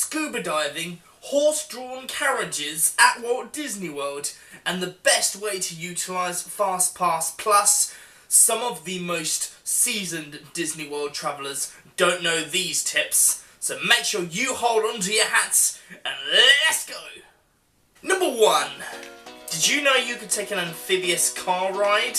scuba diving, horse-drawn carriages at Walt Disney World, and the best way to utilise FastPass Plus. Some of the most seasoned Disney World travellers don't know these tips, so make sure you hold on to your hats and let's go! Number 1. Did you know you could take an amphibious car ride?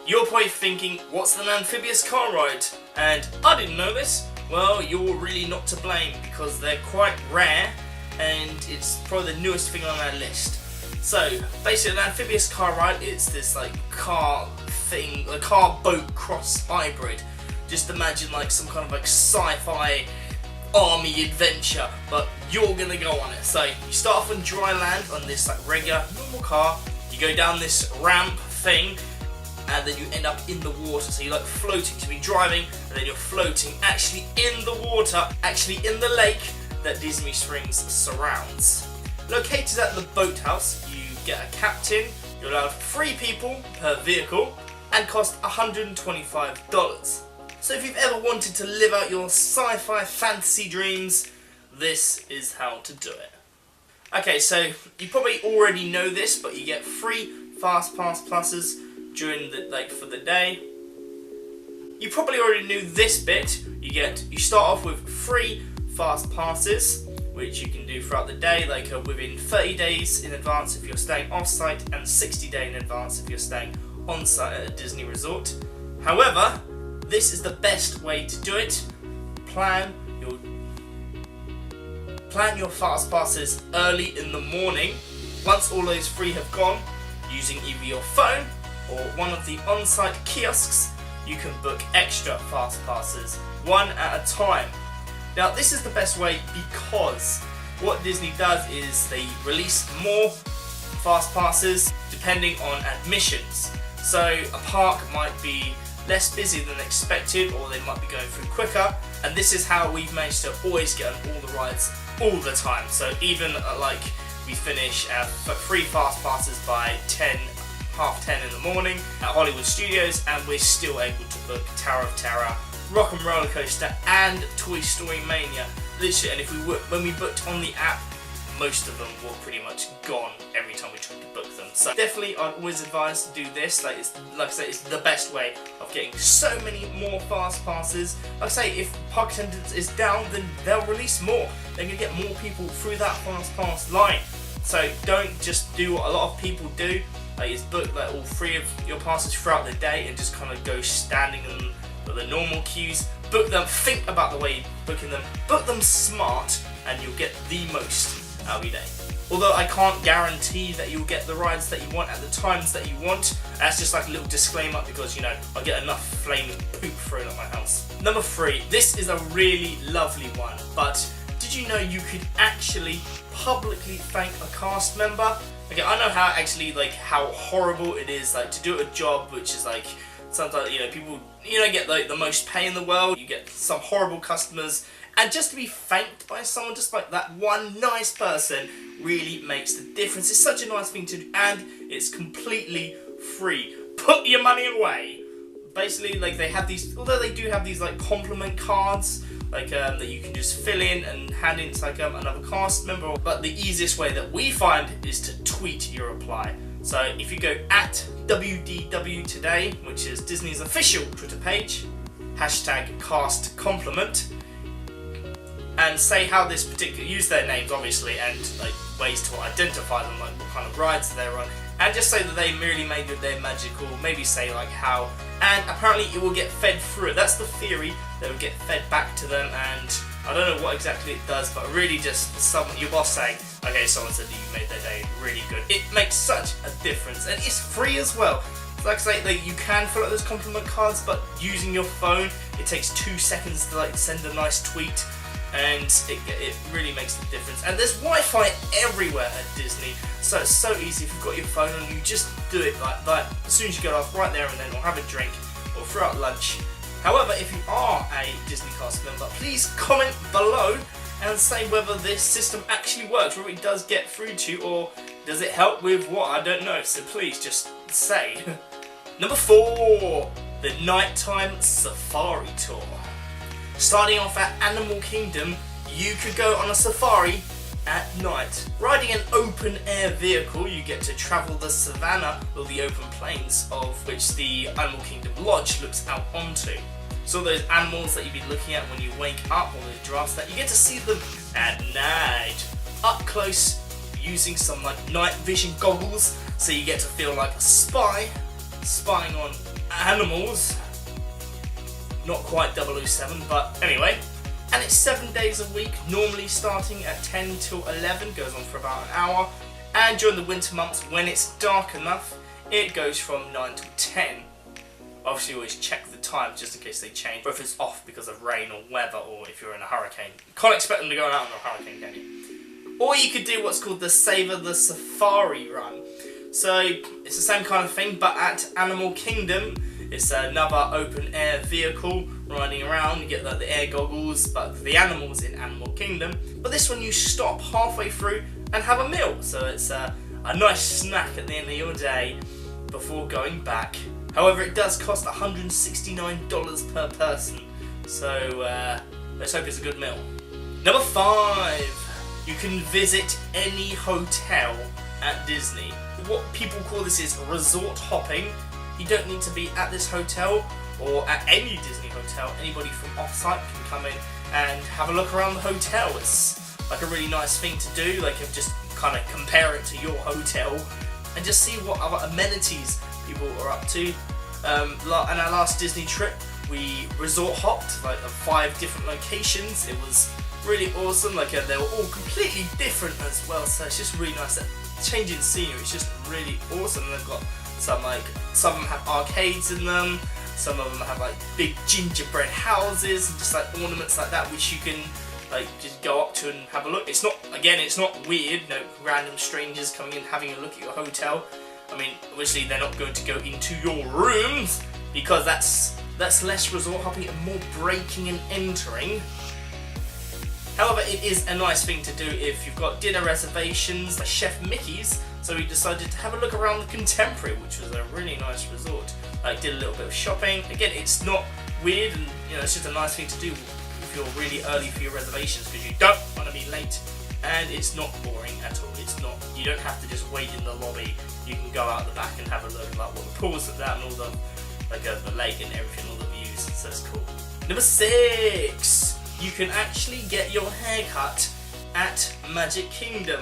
You're probably thinking, what's an amphibious car ride? And I didn't know this. Well, you're really not to blame because they're quite rare and it's probably the newest thing on our list. So, basically an amphibious car ride is this like car thing, a car boat cross hybrid. Just imagine like some kind of like sci-fi army adventure, but you're gonna go on it. So you start off on dry land on this like regular normal car, you go down this ramp thing, and then you end up in the water. So you're like floating, so you're driving and then you're floating actually in the water, actually in the lake that Disney Springs surrounds. Located at the boathouse, you get a captain, you're allowed 3 people per vehicle and cost $125. So if you've ever wanted to live out your sci-fi fantasy dreams, this is how to do it. Okay, so you probably already know this, but you get free FastPass Pluses during the for the day. You probably already knew this bit. You start off with free fast passes, which you can do throughout the day, like within 30 days in advance if you're staying off-site, and 60 days in advance if you're staying on-site at a Disney resort. However, this is the best way to do it. Plan your fast passes early in the morning. Once all those 3 have gone, using either your phone or one of the on-site kiosks, you can book extra fast passes, 1 at a time. Now this is the best way because what Disney does is they release more fast passes depending on admissions. So a park might be less busy than expected, or they might be going through quicker, and this is how we've managed to always get on all the rides all the time. So even we finish our 3 fast passes by half 10 in the morning at Hollywood Studios, and we're still able to book Tower of Terror, Rock and Roller Coaster, and Toy Story Mania. Literally, and when we booked on the app, most of them were pretty much gone every time we tried to book them. So definitely, I'd always advise to do this. Like I say, it's the best way of getting so many more fast passes. Like I say, if park attendance is down, then they'll release more. They're gonna get more people through that fast pass line. So don't just do what a lot of people do. Is book all 3 of your passes throughout the day and just kind of go standing in the normal queues. Book them, think about the way you're booking them, book them smart, and you'll get the most out of your day. Although I can't guarantee that you'll get the rides that you want at the times that you want. That's just like a little disclaimer because, I get enough flaming poop thrown at my house. Number 3, this is a really lovely one, but did you know you could actually publicly thank a cast member? Okay, I know how horrible it is to do a job which is sometimes people get the most pay in the world, you get some horrible customers, and just to be thanked by someone, just like that one nice person, really makes the difference. It's such a nice thing to do, and it's completely free. Put your money away. Basically, they have these, although they do have these compliment cards, that you can just fill in and hand in to another cast member. But the easiest way that we find is to tweet your reply. So if you go at WDW Today, which is Disney's official Twitter page, #castcompliment, and say how this use their names obviously, and ways to identify them, what kind of rides they're on, and just say that they merely made their magical, maybe say how, and apparently it will get fed through it. That's the theory, that it will get fed back to them, and I don't know what exactly it does, but really just your boss saying, okay, someone said that you made their day really good. It makes such a difference, and it's free as well. Like I say, you can fill out those compliment cards, but using your phone, it takes 2 seconds to send a nice tweet, and it really makes the difference. And there's Wi-Fi everywhere at Disney, so it's so easy. If you've got your phone on, you just do it like that as soon as you get off, right there and then, or have a drink, or throughout lunch. However, if you are a Disney cast member, please comment below and say whether this system actually works, whether it does get through to you, or does it help with what, I don't know, so please just say. Number 4, the nighttime safari tour. Starting off at Animal Kingdom, you could go on a safari at night. Riding an open air vehicle, you get to travel the savannah or the open plains of which the Animal Kingdom Lodge looks out onto. So those animals that you've been looking at when you wake up, or the giraffes, that you get to see them at night, up close, using some like night vision goggles, so you get to feel like a spy, spying on animals. Not quite 007, but anyway. And it's 7 days a week, normally starting at 10 till 11, goes on for about an hour. And during the winter months, when it's dark enough, it goes from 9 till 10. Obviously, always check the time just in case they change, or if it's off because of rain or weather, or if you're in a hurricane. You can't expect them to go out in a hurricane, can you? Or you could do what's called the Savor the Safari run. So it's the same kind of thing, but at Animal Kingdom. It's another open air vehicle riding around. You get like the air goggles, but for the animals in Animal Kingdom. But this one you stop halfway through and have a meal. So it's a nice snack at the end of your day before going back. However, it does cost $169 per person. So let's hope it's a good meal. Number 5, you can visit any hotel at Disney. What people call this is resort hopping. You don't need to be at this hotel or at any Disney hotel. Anybody from off-site can come in and have a look around the hotel. It's like a really nice thing to do. Like, just kind of compare it to your hotel and just see what other amenities people are up to. On our last Disney trip, we resort hopped like 5 different locations. It was really awesome. Like they were all completely different as well. So it's just really nice. That changing scenery is just really awesome. And they've got some of them have arcades in them, some of them have like big gingerbread houses and just like ornaments like that which you can like just go up to and have a look. It's not weird, no random strangers coming in having a look at your hotel. I mean, obviously they're not going to go into your rooms because that's less resort hopping and more breaking and entering. However, it is a nice thing to do if you've got dinner reservations like Chef Mickey's. So we decided to have a look around the Contemporary, which was a really nice resort. Did a little bit of shopping. Again, it's not weird, and it's just a nice thing to do if you're really early for your reservations because you don't want to be late. And it's not boring at all. It's not. You don't have to just wait in the lobby. You can go out the back and have a look like what the pools at that and all the the lake and everything, all the views. So it's cool. Number 6, you can actually get your hair cut at Magic Kingdom.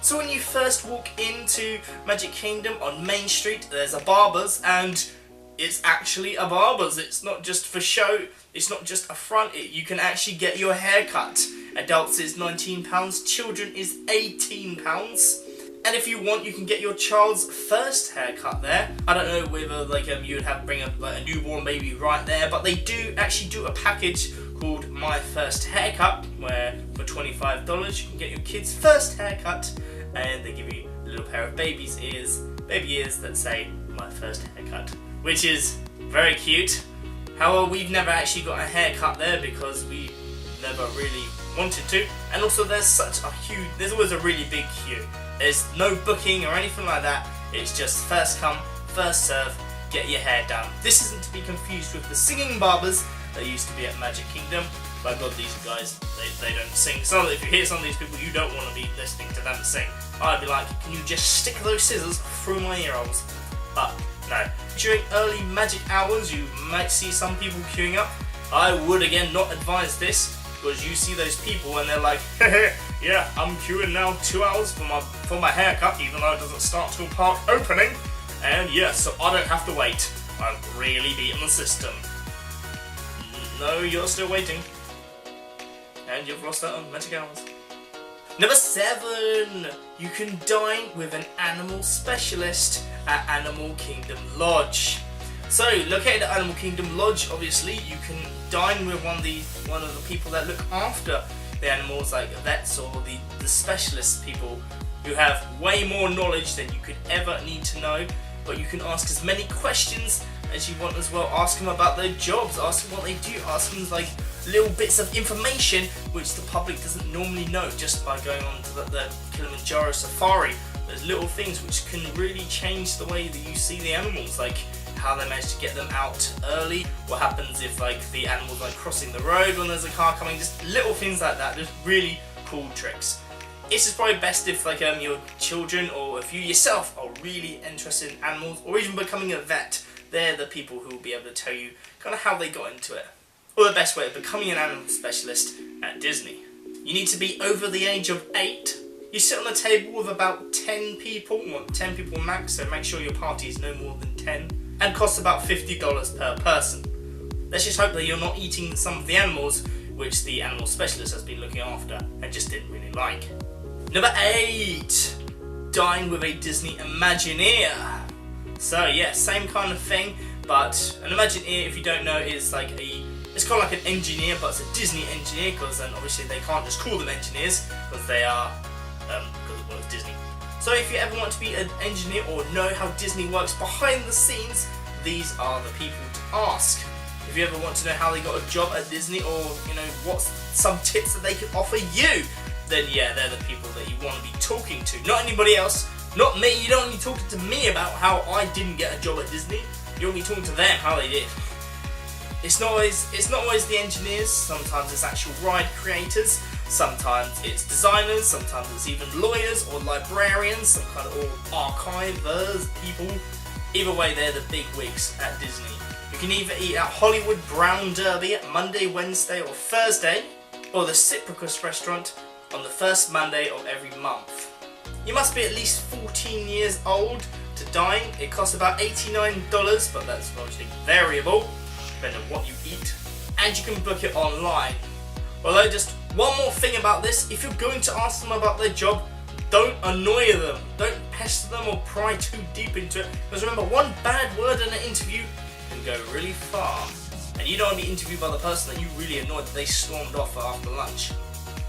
So when you first walk into Magic Kingdom on Main Street, there's a barber's, and it's actually a barber's. It's not just for show, it's not just a front, you can actually get your hair cut. Adults is £19, children is £18. And if you want, you can get your child's first haircut there. I don't know whether you would have bring a newborn baby right there, but they do actually do a package called My First Haircut, where for $25 you can get your kid's first haircut, and they give you a little pair of baby ears that say My First Haircut, which is very cute. However, we've never actually got a haircut there because we never really wanted to, and also there's always a really big queue. There's no booking or anything like that. It's just first come, first serve, get your hair done. This isn't to be confused with the singing barbers that used to be at Magic Kingdom. My God, these guys, they don't sing. So if you hear some of these people, you don't want to be listening to them sing. I'd be like, can you just stick those scissors through my ear holes? But no. During early Magic hours, you might see some people queuing up. I would again not advise this, because you see those people and they're like, yeah, I'm queuing now 2 hours for my haircut, even though it doesn't start till park opening. And yes, so I don't have to wait. I'm really beating the system. No, you're still waiting. And you've lost out on Magic Hours. Number 7, you can dine with an animal specialist at Animal Kingdom Lodge. So, located at Animal Kingdom Lodge, obviously, you can dine with one of the people that look after the animals, like vets or the specialist people who have way more knowledge than you could ever need to know. But you can ask as many questions as you want as well. Ask them about their jobs, ask them what they do, ask them little bits of information which the public doesn't normally know just by going on to the Kilimanjaro Safari. There's little things which can really change the way that you see the animals, like how they managed to get them out early, what happens if like the animals like crossing the road when there's a car coming, just little things like that, just really cool tricks. It's just probably best if like your children or if you yourself are really interested in animals or even becoming a vet, they're the people who will be able to tell you kind of how they got into it. Or the best way of becoming an animal specialist at Disney. You need to be over the age of 8. You sit on a table with about 10 people, well, 10 people max, so make sure your party is no more than 10, and costs about $50 per person. Let's just hope that you're not eating some of the animals which the animal specialist has been looking after and just didn't really like. Number 8, dine with a Disney Imagineer. So yeah, same kind of thing, but an Imagineer, if you don't know, is like it's kind of like an engineer, but it's a Disney engineer, because then obviously they can't just call them engineers, because they are, because it's Disney. So if you ever want to be an engineer or know how Disney works behind the scenes, these are the people to ask. If you ever want to know how they got a job at Disney, or you know what's some tips that they can offer you, then yeah, they're the people that you want to be talking to. Not anybody else, not me. You don't want to be talking to me about how I didn't get a job at Disney. You want to be talking to them how they did. It's not always the engineers. Sometimes it's actual ride creators. Sometimes it's designers. Sometimes it's even lawyers or librarians. Some kind of or archivers people. Either way, they're the big wigs at Disney. You can either eat at Hollywood Brown Derby at Monday, Wednesday or Thursday, or the Cypricus restaurant on the first Monday of every month. You must be at least 14 years old to dine. It costs about $89, but that's obviously variable, depending on what you eat. And you can book it online. Although just one more thing about this, if you're going to ask them about their job, don't annoy them. Don't pester them or pry too deep into it. Because remember, one bad word in an interview can go really far. And you don't want to be interviewed by the person that you really annoyed that they stormed off after lunch.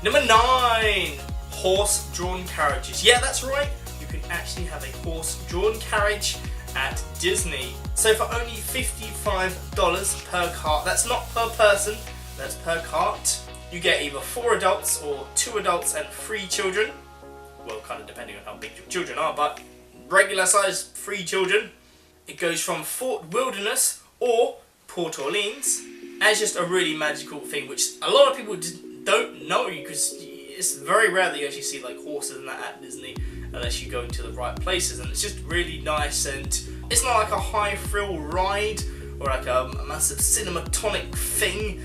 Number 9, horse-drawn carriages. Yeah, that's right. You can actually have a horse-drawn carriage at Disney. So for only $55 per cart, that's not per person, that's per cart, you get either 4 adults or 2 adults and 3 children. Well, kind of depending on how big your children are, but regular size 3 children. It goes from Fort Wilderness or Port Orleans as just a really magical thing, which a lot of people don't know, because it's very rare that you actually see like horses and that at Disney unless you go into the right places, and it's just really nice. And it's not like a high thrill ride or like a massive cinematonic thing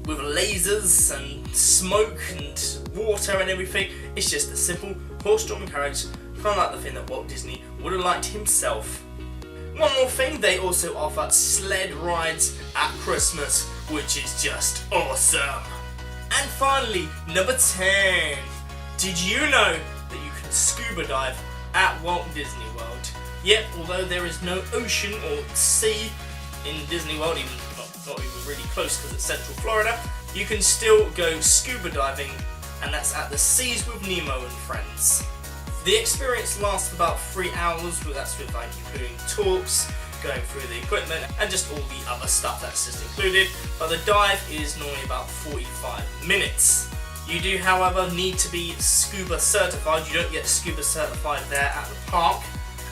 with lasers and smoke and water and everything. It's just a simple horse-drawn carriage, kind of like the thing that Walt Disney would have liked himself. One more thing, they also offer sled rides at Christmas, which is just awesome. And finally, number 10. Did you know that you can scuba dive at Walt Disney World? Yep, although there is no ocean or sea in Disney World, even not even really close because it's Central Florida, you can still go scuba diving, and that's at the Seas with Nemo and Friends. The experience lasts about 3 hours, that's with like including talks, going through the equipment, and just all the other stuff that's just included, but the dive is normally about 45 minutes. You do, however, need to be scuba certified. You don't get scuba certified there at the park,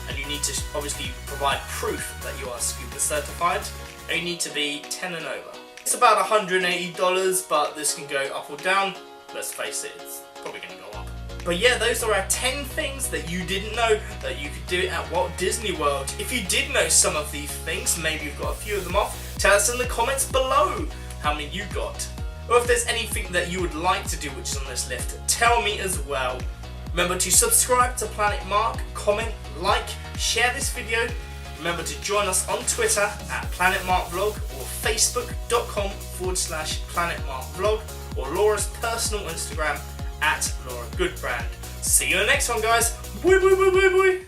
and you need to obviously provide proof that you are scuba certified, and you need to be 10 and over. It's about $180, but this can go up or down. Let's face it, it's probably going to go up. But yeah, those are our 10 things that you didn't know that you could do at Walt Disney World. If you did know some of these things, maybe you've got a few of them off, tell us in the comments below how many you got. Or if there's anything that you would like to do which is on this list, tell me as well. Remember to subscribe to Planet Mark, comment, like, share this video. Remember to join us on Twitter at PlanetMarkVlog or Facebook.com/PlanetMarkVlog or Laura's personal Instagram at Laura Goodbrand. See you in the next one, guys. Bye bye bye bye bye.